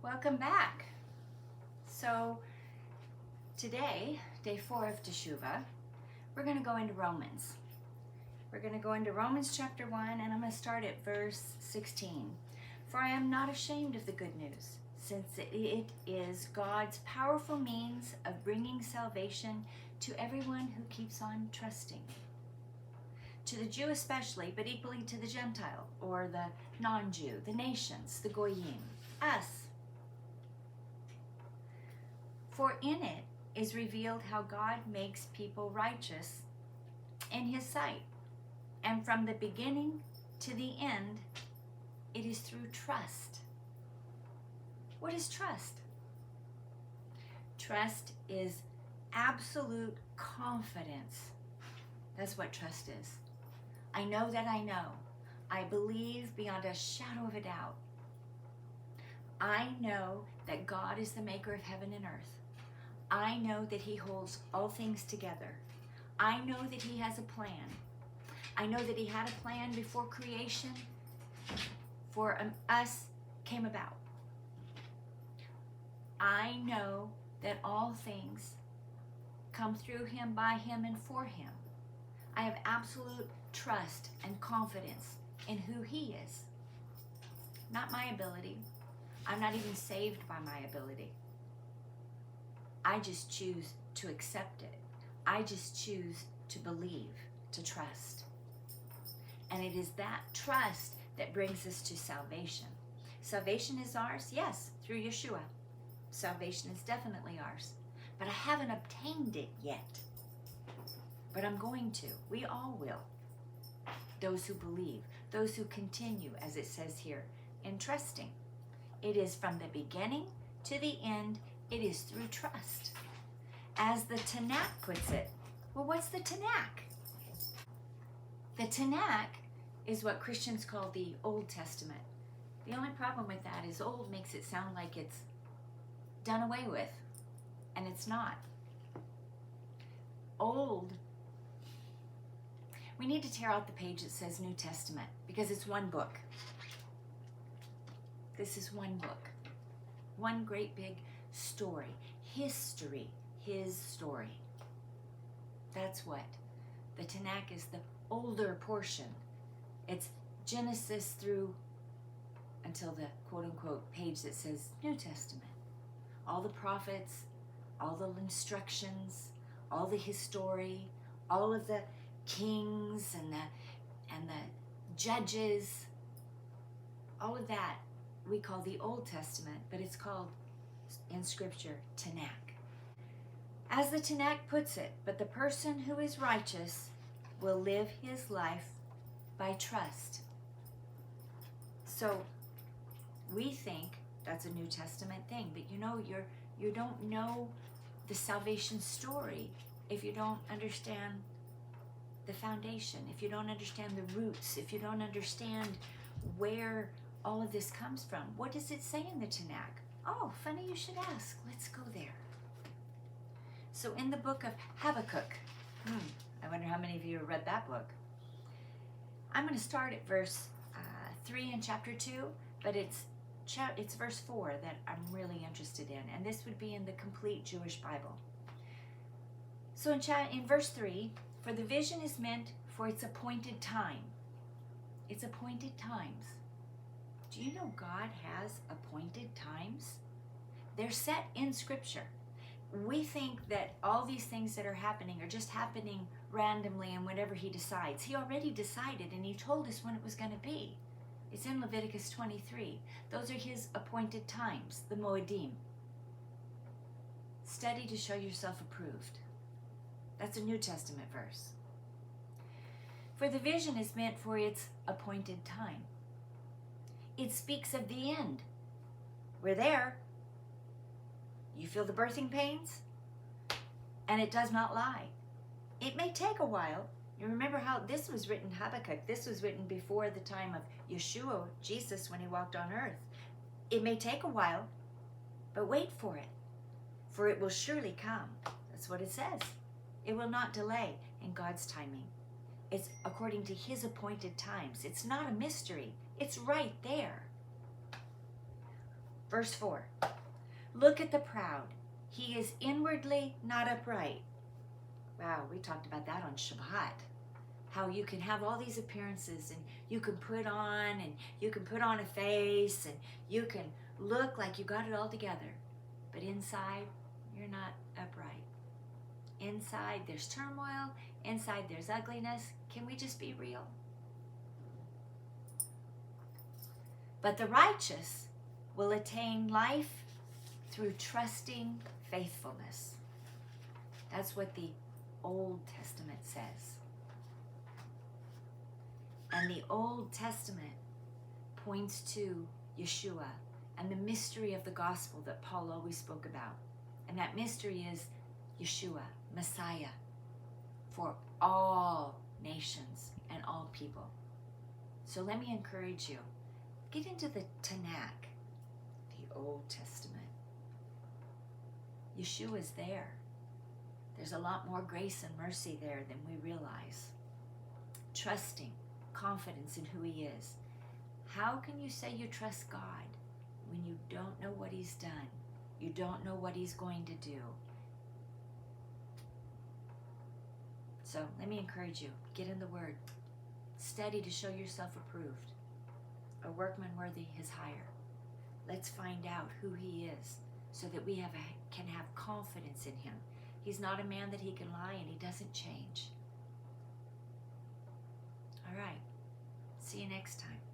Welcome back. So today, day 4 of Teshuva, we're going to go into Romans. We're going to go into Romans chapter 1, and I'm going to start at verse 16. For I am not ashamed of the good news, since it is God's powerful means of bringing salvation to everyone who keeps on trusting. To the Jew especially, but equally to the Gentile, or the non-Jew, the nations, the Goyim, us. For in it is revealed how God makes people righteous in his sight. And from the beginning to the end, it is through trust. What is trust? Trust is absolute confidence. That's what trust is. I know that I know. I believe beyond a shadow of a doubt. I know that God is the maker of heaven and earth. I know that he holds all things together. I know that he has a plan. I know that he had a plan before creation for us came about. I know that all things come through him, by him, and for him. I have absolute trust and confidence in who he is. Not my ability. I'm not even saved by my ability. I just choose to accept it. I just choose to believe, to trust. And it is that trust that brings us to salvation. Salvation is ours, yes, through Yeshua. Salvation is definitely ours. But I haven't obtained it yet. But I'm going to. We all will. Those who believe, those who continue, as it says here, in trusting. It is from the beginning to the end. It is through trust. As the Tanakh puts it, well, what's the Tanakh? The Tanakh is what Christians call the Old Testament. The only problem with that is old makes it sound like it's done away with, and it's not. Old, we need to tear out the page that says New Testament because it's one book. This is one book. One great big story, history, his story. That's what. The Tanakh is the older portion. It's Genesis through until the quote-unquote page that says New Testament. All the prophets, all the instructions, all the history, all of the kings and the judges, all of that we call the Old Testament, but it's called in Scripture Tanakh. As the Tanakh puts it, but the person who is righteous will live his life by trust. So we think that's a New Testament thing, but you don't know the salvation story if you don't understand the foundation, if you don't understand the roots, if you don't understand where all of this comes from. What does it say in the Tanakh? Oh, funny you should ask. Let's go there. So in the book of Habakkuk, I wonder how many of you have read that book. I'm going to start at verse 3 in chapter 2, but it's verse 4 that I'm really interested in, and this would be in the complete Jewish Bible. So in verse 3, for the vision is meant for its appointed time. Its appointed times. Do you know God has appointed times? They're set in Scripture. We think that all these things that are happening are just happening randomly and whenever he decides. He already decided and he told us when it was going to be. It's in Leviticus 23. Those are his appointed times, the Moedim. Study to show yourself approved. That's a New Testament verse. For the vision is meant for its appointed time. It speaks of the end. We're there. You feel the birthing pains? And it does not lie. It may take a while. You remember how this was written, Habakkuk. This was written before the time of Yeshua, Jesus, when he walked on earth. It may take a while, but wait for it. For it will surely come. That's what it says. It will not delay in God's timing. It's according to his appointed times. It's not a mystery. It's right there. Verse 4. Look at the proud. He is inwardly not upright. Wow, we talked about that on Shabbat. How you can have all these appearances and you can put on a face and you can look like you got it all together. But inside, you're not upright. Inside, there's turmoil. Inside, there's ugliness. Can we just be real? But the righteous will attain life through trusting faithfulness. That's what the Old Testament says. And the Old Testament points to Yeshua and the mystery of the gospel that Paul always spoke about. And that mystery is Yeshua, Messiah, for all nations and all people. So let me encourage you. Get into the Tanakh, the Old Testament. Yeshua's there. There's a lot more grace and mercy there than we realize. Trusting, confidence in who he is. How can you say you trust God when you don't know what he's done? You don't know what he's going to do. So let me encourage you. Get in the Word. Study to show yourself approved. A workman worthy his hire. Let's find out who he is so that we can have confidence in him. He's not a man that he can lie, and he doesn't change. All right. See you next time.